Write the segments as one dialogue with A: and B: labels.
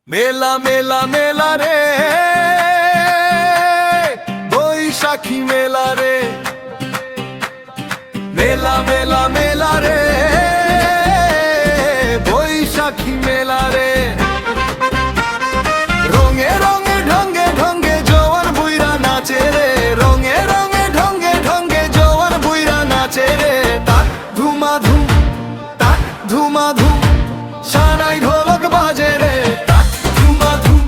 A: মেলা মেলা মেলা রে, বৈশাখী মেলা রে। মেলা মেলা মেলা রে, বৈশাখী মেলা রে। রঙে রঙে ঢঙ্গে ঢঙ্গে জওয়ান বুইরা নাচে রে। রঙে রঙে ঢঙ্গে ঢঙ্গে জওয়ান বুইরা নাচে রে। তাক ধুমা ধুম, তাক ধুমা ধুম, সানাই ঢোলক বাজে রে। তাক ধুমা ধুম,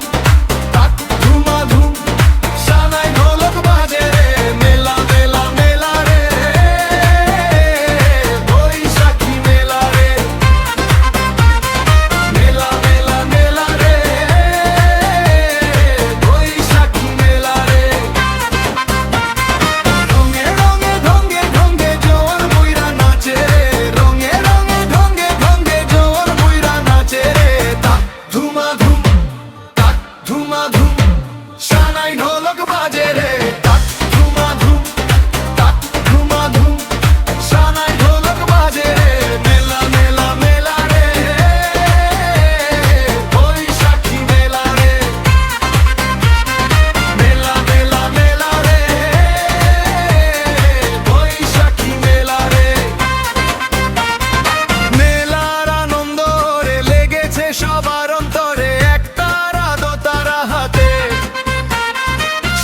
A: তাক ধুমা ধুম, সানাই ঢোলক বাজে রে। মেলা মেলা মেলা রে, বৈশাখী মেলা রে। মেলা মেলা মেলা রে, বৈশাখী মেলা রে। রঙে রঙে ঢঙ্গে ঢঙ্গে জওয়ান বুইরা নাচে রে। রঙে রঙে ঢঙ্গে ঢঙ্গে জওয়ান বুইরা নাচে রে। তাক ধুমা ধুম, তাক ধুমা ধুম, সানাই ঢোলক বাজে রে। তাক ধুমা ধুম, তাক ধুমা ধুম, সানাই ঢোলক বাজে রে। মেলা মেলা মেলা রে, বৈশাখী মেলা রে। মেলা মেলা মেলা রে, বৈশাখী মেলা রে। মেলার আনন্দ রে লেগেছে সবার অন্তরে। একতারা দোতারা হাতে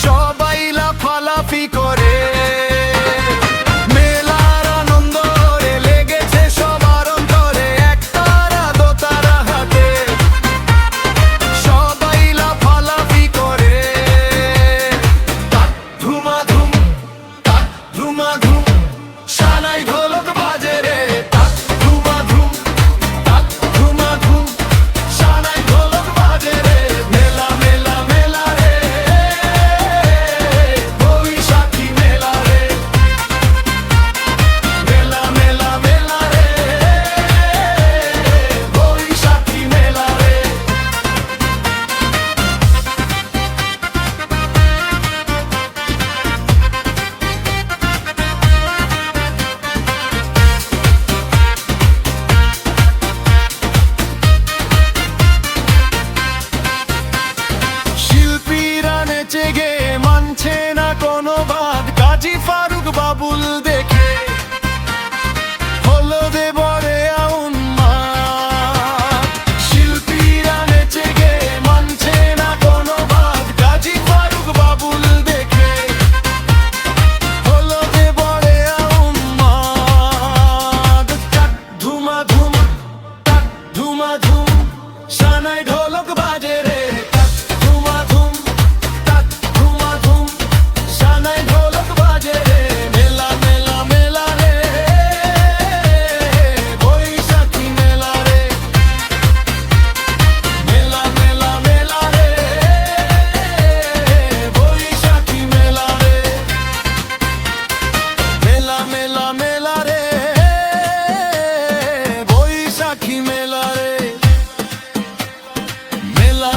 A: সবাই লাফালাফি করে। মেলার আনন্দ রে লেগেছে সবার অন্তরে। একতারা দোতারা হাতে সবাই লাফালাফি করে। তাক ধুমা ধুম, তাক ধুমা ধুম, সানাই ঢোলক বাজে রে। তাক ধুমা ধুম, তাক ধুমা ধুম, সানাই ঢোলক বাজে রে। মেলা মেলা মেলা রে, বৈশাখী মেলা রে। মেলা মেলা মেলা রে, বৈশাখী মেলা রে। শিল্পীরা নেচে গে মানছে না কোনো বাদ। কাজী ফারুক বাবুল দেখে হলো দেবরে উন্মাদ। শিল্পীরা নেচে গে মানছে না কোনো বাদ। কাজী ফারুক বাবুল দেখে হলো দেবরে উন্মাদ। তাক ধুমা ধুম, তাক ধুমা ধুম, সানাই ঢোলক বাজে রে। তাক ধুমা ধুম, তাক ধুমা ধুম, সানাই ঢোলক বাজে রে। মেলা মেলা মেলা রে, বৈশাখী মেলা রে। মেলা মেলা মেলা রে, বৈশাখী মেলা রে। মেলা মেলা মেলা রে, বৈশাখী মেলা রে। মেলা